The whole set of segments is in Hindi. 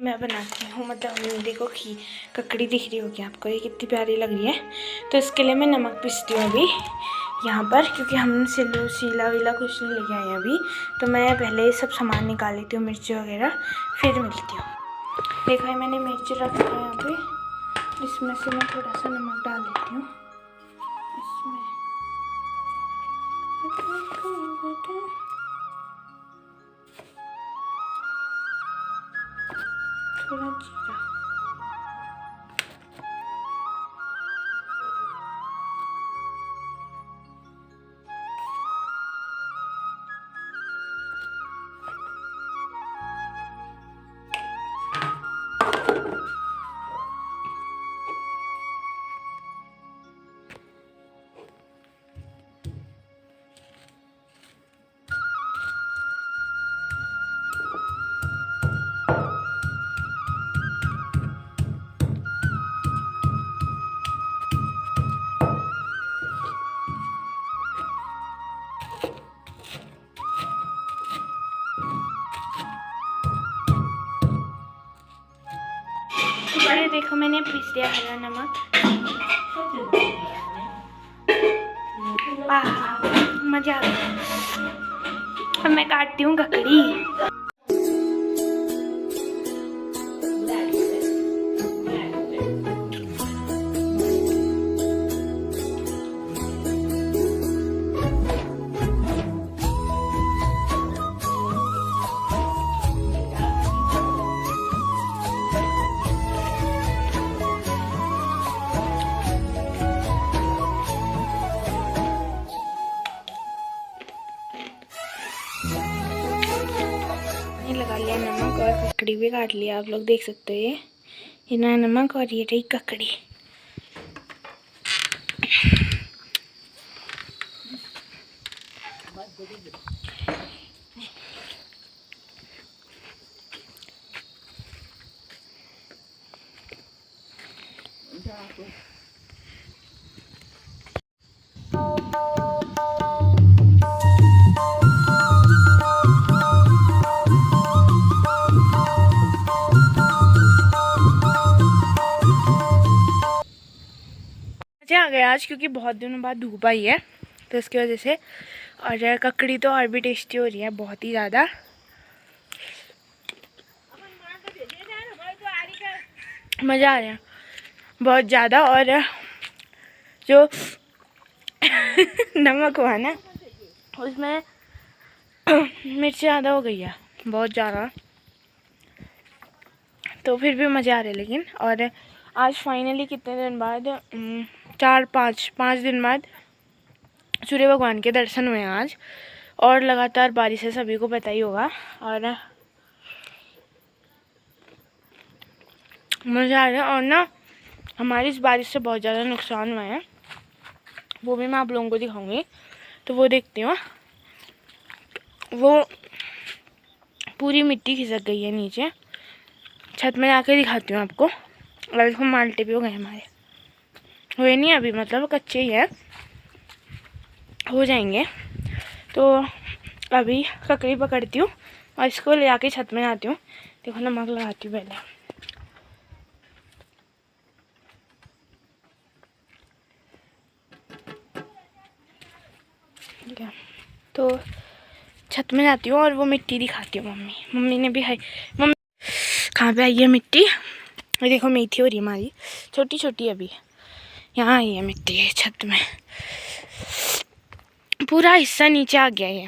मैं बनाती हूँ, मतलब देखो ककड़ी दिख रही होगी आपको, ये कितनी प्यारी लग रही है। तो इसके लिए मैं नमक पीसती हूँ अभी यहाँ पर, क्योंकि हम सीला वीला कुछ नहीं लेके आए अभी। तो मैं पहले सब सामान निकाल लेती हूँ, मिर्ची वगैरह, फिर मिलती हूँ। देखो ये मैंने मिर्ची रखी है यहाँ पे, इसमें से मैं थोड़ा सा नमक डाल देती हूँ इसमें। थोड़ा जीरा, ये देखो मैंने पीस दिया हरा नमक। मजा आ गया। अब मैं काटती हूँ ककड़ी। लगा लिया नमक और ककड़ी भी काट लिया, आप लोग देख सकते हो। ये ना नमक और ये रही ककड़ी। मज़ा आ गया आज, क्योंकि बहुत दिनों बाद धूप आई है तो इसकी वजह से। और ककड़ी तो और भी टेस्टी हो रही है, बहुत ही ज़्यादा। मज़ा आ रहा है बहुत ज़्यादा। और जो नमक हुआ ना, उसमें मिर्च ज़्यादा हो गई है, बहुत ज़्यादा। तो फिर भी मज़ा आ रहा है लेकिन। और आज फाइनली कितने दिन बाद, 4-5 दिन बाद सूर्य भगवान के दर्शन हुए हैं आज। और लगातार बारिश है, सभी को पता ही होगा। और मज़ा आ रहा है। और ना हमारी इस बारिश से बहुत ज़्यादा नुकसान हुआ है, वो भी मैं आप लोगों को दिखाऊंगी। तो वो देखती हूँ। वो पूरी मिट्टी खिसक गई है नीचे, छत में जाके दिखाती हूँ आपको। और इसको माल्टे भी हो गए हमारे, हुए नहीं अभी, मतलब कच्चे ही है, हो जाएंगे। तो अभी ककड़ी पकड़ती हूँ और इसको ले आके छत में जाती हूँ। देखो नमक लगाती हूँ पहले। ठीक है, तो छत में जाती हूँ और वो मिट्टी दिखाती हूँ। मम्मी ने भी है। मम्मी कहाँ पे आई है मिट्टी? ये देखो मेथी हो रही है हमारी, छोटी छोटी अभी यहाँ आई है मिट्टी है छत में। पूरा हिस्सा नीचे आ गया है।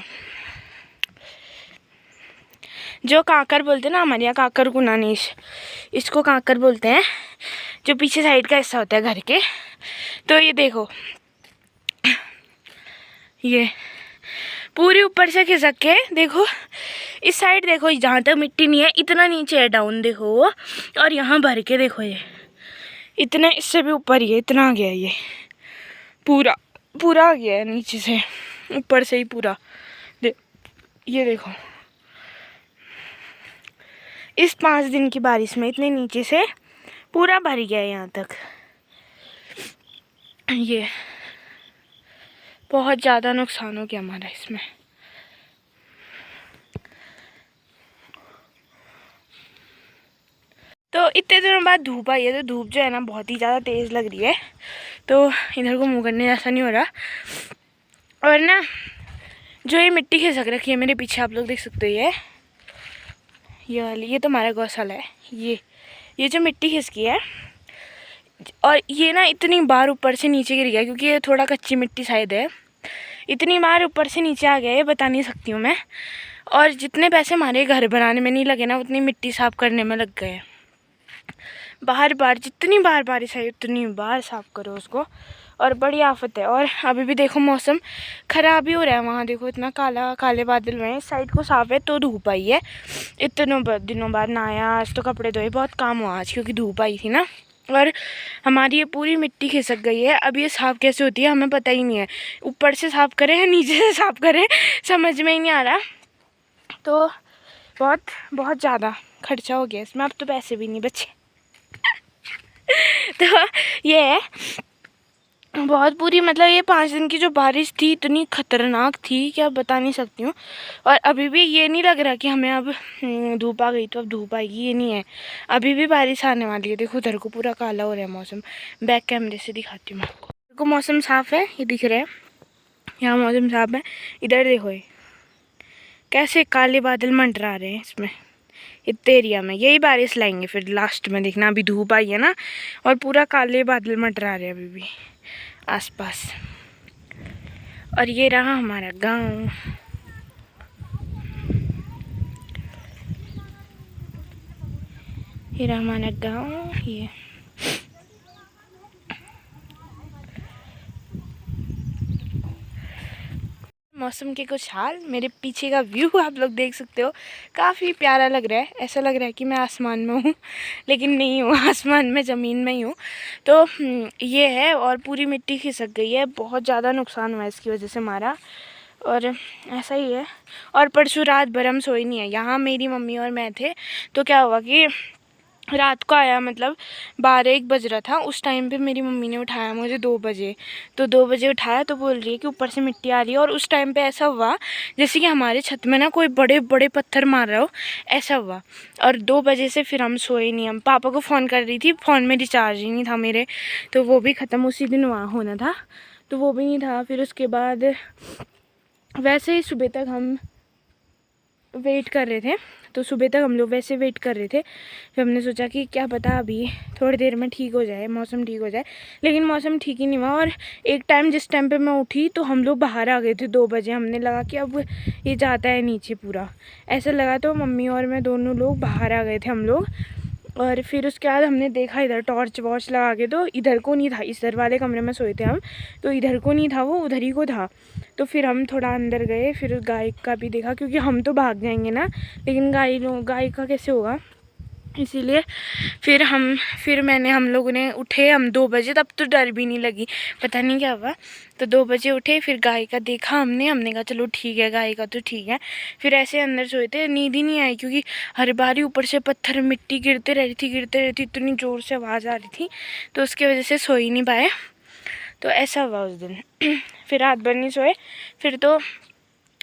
जो काकर बोलते हैं ना, हमारे यहाँ काकर गुना नहीं, इसको काकर बोलते हैं, जो पीछे साइड का हिस्सा होता है घर के। तो ये देखो, ये पूरी ऊपर से खिसक के देखो, इस साइड देखो, जहाँ तक मिट्टी नहीं है इतना नीचे है डाउन, देखो वो। और यहाँ भर के देखो, ये इतने, इससे भी ऊपर ही है, इतना आ गया ये पूरा पूरा आ गया है नीचे से, ऊपर से ही पूरा। ये देखो, इस 5 दिन की बारिश में इतने नीचे से पूरा भर गया है यहाँ तक। ये बहुत ज़्यादा नुकसान हो गया हमारा इसमें। इतने दिनों बाद धूप आई है, तो धूप जो है ना बहुत ही ज़्यादा तेज़ लग रही है, तो इधर को मुँह करने जैसा नहीं हो रहा। और ना जो ये मिट्टी खिसक रखी है मेरे पीछे, आप लोग देख सकते हो, ये वाली, ये तो हमारा गौशाला है। ये जो मिट्टी खिसकी है, और ये ना इतनी बार ऊपर से नीचे गिर गया, क्योंकि ये थोड़ा कच्ची मिट्टी शायद है, इतनी बार ऊपर से नीचे आ गया ये बता नहीं सकती हूँ मैं। और जितने पैसे हमारे घर बनाने में नहीं लगे ना, उतनी मिट्टी साफ़ करने में लग गए। बार बार जितनी बार बारिश आई उतनी बार साफ़ करो उसको, और बड़ी आफत है। और अभी भी देखो मौसम ख़राब ही हो रहा है, वहाँ देखो इतना काले बादल हुए हैं। इस साइड को साफ़ है तो धूप आई है, इतने दिनों बाद नहाया आज, तो कपड़े धोए, बहुत काम हुआ आज क्योंकि धूप आई थी ना। और हमारी ये पूरी मिट्टी खिसक गई है। अब ये साफ़ कैसे होती है हमें पता ही नहीं है, ऊपर से साफ़ करें या नीचे से साफ़ करें समझ में ही नहीं आ रहा। तो बहुत ज़्यादा खर्चा हो गया इसमें, अब तो पैसे भी नहीं बचे। तो ये है बहुत पूरी, मतलब ये 5 दिन की जो बारिश थी इतनी ख़तरनाक थी कि अब बता नहीं सकती हूँ। और अभी भी ये नहीं लग रहा कि हमें अब धूप आ गई तो अब धूप आएगी, ये नहीं है, अभी भी बारिश आने वाली है। देखो उधर को पूरा काला हो रहा है मौसम, बैक कैमरे से दिखाती हूँ मैं आपको। देखो मौसम साफ़ है, ये दिख रहा है, यहाँ मौसम साफ़ है। इधर देखो ये कैसे काले बादल मंडरा रहे हैं इसमें, इतने एरिया में। यही बारिश लाएंगे फिर लास्ट में, देखना अभी धूप आई है ना और पूरा काले बादल मंडरा रहे हैं अभी भी आसपास। और ये रहा हमारा गांव। ये रहा हमारा गांव। ये मौसम के कुछ हाल, मेरे पीछे का व्यू आप लोग देख सकते हो, काफ़ी प्यारा लग रहा है। ऐसा लग रहा है कि मैं आसमान में हूँ, लेकिन नहीं हूँ आसमान में, ज़मीन में ही हूँ। तो ये है, और पूरी मिट्टी खिसक गई है, बहुत ज़्यादा नुकसान हुआ है इसकी वजह से हमारा। और ऐसा ही है। और परसों रात भर हम सोए नहीं है, यहाँ मेरी मम्मी और मैं थे। तो क्या हुआ कि रात को आया, मतलब 12-1 बज रहा था, उस टाइम पे मेरी मम्मी ने उठाया मुझे 2 बजे। तो 2 बजे उठाया तो बोल रही है कि ऊपर से मिट्टी आ रही है। और उस टाइम पे ऐसा हुआ जैसे कि हमारे छत में ना कोई बड़े बड़े पत्थर मार रहा हो, ऐसा हुआ। और 2 बजे से फिर हम सोए नहीं। हम पापा को फ़ोन कर रही थी, फ़ोन में रिचार्ज ही नहीं था मेरे, तो वो भी ख़त्म उसी दिन वहाँ होना था, तो वो भी नहीं था। फिर उसके बाद वैसे ही सुबह तक हम वेट कर रहे थे, तो सुबह तक हम लोग वैसे वेट कर रहे थे। फिर हमने सोचा कि क्या पता अभी थोड़ी देर में ठीक हो जाए, मौसम ठीक हो जाए, लेकिन मौसम ठीक ही नहीं हुआ। और एक टाइम जिस टाइम पे मैं उठी तो हम लोग बाहर आ गए थे 2 बजे। हमने लगा कि अब ये जाता है नीचे पूरा, ऐसा लगा। तो मम्मी और मैं दोनों लोग बाहर आ गए थे हम लोग। और फिर उसके बाद हमने देखा इधर टॉर्च वॉर्च लगा के, तो इधर को नहीं था, इधर वाले कमरे में सोए थे हम, तो इधर को नहीं था, वो उधर ही को था। तो फिर हम थोड़ा अंदर गए, फिर गाय का भी देखा, क्योंकि हम तो भाग जाएंगे ना, लेकिन गाय का कैसे होगा, इसीलिए फिर हम लोगों ने उठे हम 2 बजे, तब तो डर भी नहीं लगी, पता नहीं क्या हुआ। तो 2 बजे उठे, फिर गाय का देखा हमने कहा चलो ठीक है, गाय का तो ठीक है। फिर ऐसे अंदर सोए थे, नींद ही नहीं आई, क्योंकि हर बार ही ऊपर से पत्थर मिट्टी गिरते रहती, इतनी ज़ोर से आवाज़ आ रही थी, तो उसकी वजह से सो ही नहीं पाए। तो ऐसा हुआ उस दिन। फिर रात भर नहीं सोए,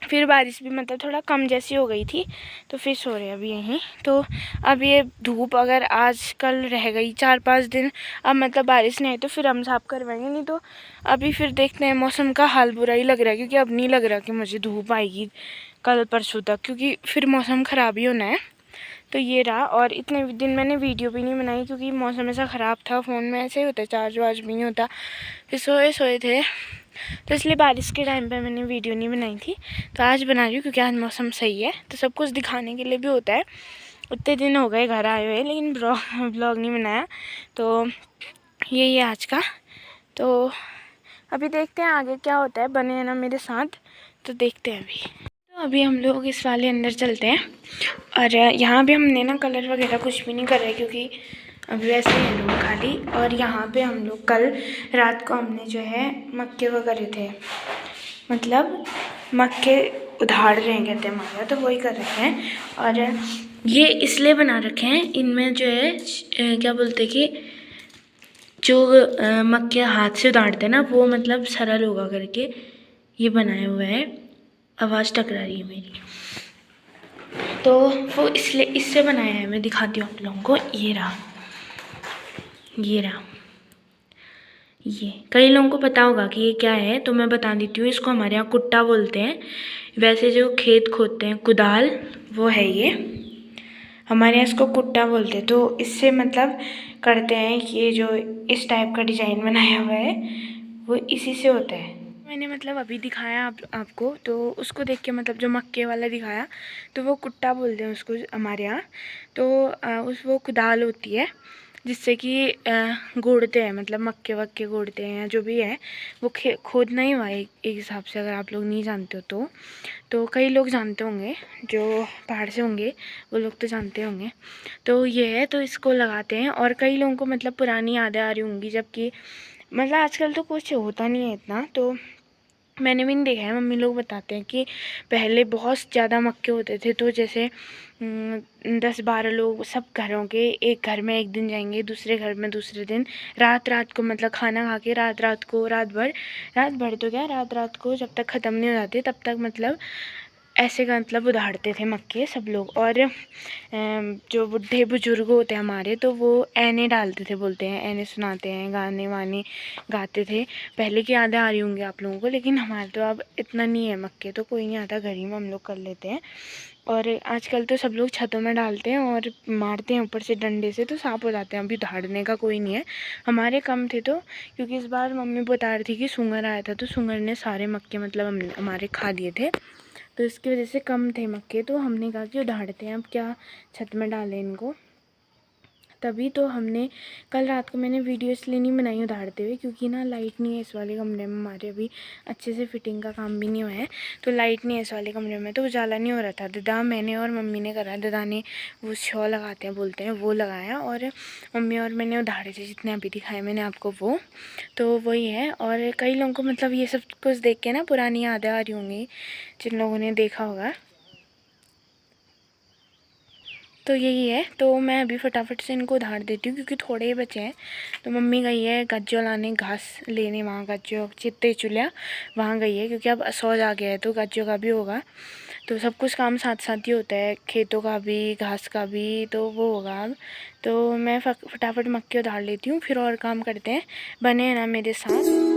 फिर बारिश भी मतलब थोड़ा कम जैसी हो गई थी, तो फिर सो रहे अभी यहीं। तो अब ये धूप अगर आज कल रह गई 4-5 दिन, अब मतलब बारिश नहीं आई तो फिर हम साफ़ करवाएंगे, नहीं तो अभी फिर देखते हैं। मौसम का हाल बुरा ही लग रहा है, क्योंकि अब नहीं लग रहा कि मुझे धूप आएगी कल परसों तक, क्योंकि फिर मौसम ख़राब ही होना है। तो ये रहा। और इतने दिन मैंने वीडियो भी नहीं बनाई, क्योंकि मौसम ऐसा ख़राब था, फ़ोन में ऐसे ही होता है, चार्ज वार्ज भी नहीं होता, फिर सोए थे, तो इसलिए बारिश के टाइम पे मैंने वीडियो नहीं बनाई थी। तो आज बना रही हूँ, क्योंकि आज मौसम सही है, तो सब कुछ दिखाने के लिए भी होता है। उतने दिन हो गए घर आए हुए, लेकिन ब्लॉग नहीं बनाया, तो यही है आज का। तो अभी देखते हैं आगे क्या होता है, बने हैं ना मेरे साथ, तो देखते हैं अभी। तो अभी हम लोग इस वाले अंदर चलते हैं, और यहाँ भी हमने ना कलर वगैरह कुछ भी नहीं कर रहे, क्योंकि अभी वैसे ही लोग खाली। और यहाँ पे हम लोग कल रात को हमने जो है मक्के वो करे थे, मतलब मक्के उधार रहे हैं कहते हैं हमारे, तो वही कर रखे हैं। और ये इसलिए बना रखे हैं, इनमें जो है क्या बोलते कि जो मक्के हाथ से उधारते हैं ना, वो मतलब सरल होगा करके ये बनाया हुआ है। आवाज़ टकरा रही है मेरी, तो वो इसलिए इससे बनाया है। मैं दिखाती हूँ आप लोगों को, ये रहा। ये रहा, ये कई लोगों को पता होगा कि ये क्या है, तो मैं बता देती हूँ। इसको हमारे यहाँ कुट्टा बोलते हैं। वैसे जो खेत खोदते हैं कुदाल, वो है ये। हमारे यहाँ इसको कुट्टा बोलते हैं। तो इससे मतलब करते हैं, ये जो इस टाइप का डिज़ाइन बनाया हुआ है वो इसी से होता है। मैंने मतलब अभी दिखाया आपको, तो उसको देख के मतलब जो मक्के वाला दिखाया, तो वो कुट्टा बोलते हैं उसको हमारे यहाँ। तो वो कुदाल होती है जिससे कि गोड़ते हैं, मतलब मक्के वक्के गोड़ते हैं या जो भी है वो खोदना ही हुआ एक हिसाब से, अगर आप लोग नहीं जानते हो तो कई लोग जानते होंगे, जो पहाड़ से होंगे वो लोग तो जानते होंगे। तो ये है, तो इसको लगाते हैं। और कई लोगों को मतलब पुरानी यादें आ रही होंगी, जबकि मतलब आजकल तो कुछ होता नहीं है इतना, तो मैंने भी नहीं देखा है। मम्मी लोग बताते हैं कि पहले बहुत ज़्यादा मक्के होते थे, तो जैसे 10-12 लोग सब घरों के एक घर में एक दिन जाएंगे, दूसरे घर में दूसरे दिन, रात रात को मतलब खाना खा के रात रात को, रात भर तो क्या, रात रात को जब तक ख़त्म नहीं हो जाते तब तक मतलब ऐसे का मतलब उधारते थे मक्के सब लोग। और जो बूढ़े बुजुर्ग होते हैं हमारे, तो वो ऐने डालते थे, बोलते हैं ऐने सुनाते हैं, गाने वाने गाते थे। पहले की यादें आ रही होंगी आप लोगों को, लेकिन हमारे तो अब इतना नहीं है मक्के, तो कोई नहीं आता, घर ही में हम लोग कर लेते हैं। और आजकल तो सब लोग छतों में डालते हैं और मारते हैं ऊपर से डंडे से, तो साफ हो जाते हैं। अभी उधाड़ने का कोई नहीं है। हमारे कम थे, तो क्योंकि इस बार मम्मी बता रही थी कि सूंगर आया था, तो सूंगर ने सारे मक्के मतलब हमारे खा दिए थे, तो इसकी वजह से कम थे मक्के। तो हमने कहा कि उधाड़ते हैं, अब क्या छत में डालें इनको। तभी तो हमने कल रात को, मैंने वीडियो इसलिए नहीं बनाई उधाड़ते हुए, क्योंकि ना लाइट नहीं है इस वाले कमरे में हमारे, अभी अच्छे से फिटिंग का काम भी नहीं हुआ है, तो लाइट नहीं है इस वाले कमरे में, तो उजाला नहीं हो रहा था। दादा, मैंने और मम्मी ने करा। दादा ने वो शॉल लगाते हैं बोलते हैं, वो लगाया, और मम्मी और मैंने उधाड़े थे जितने अभी दिखाए मैंने आपको वो, तो वही है। और कई लोगों को मतलब ये सब कुछ देख के ना पुरानी यादें आ रही होंगी, जिन लोगों ने देखा होगा। तो यही है, तो मैं अभी फटाफट से इनको उधार देती हूँ, क्योंकि थोड़े ही बचे हैं। तो मम्मी गई है गज्जो लाने, घास लेने, वहाँ गज्जो चित्ते चुलिया वहाँ गई है, क्योंकि अब सौज आ गया है, तो गज्जो का भी होगा। तो सब कुछ काम साथ साथ ही होता है, खेतों का भी, घास का भी, तो वो होगा अब। तो मैं फटाफट मक्के उधार लेती हूँ, फिर और काम करते हैं। बने हैं ना मेरे साथ।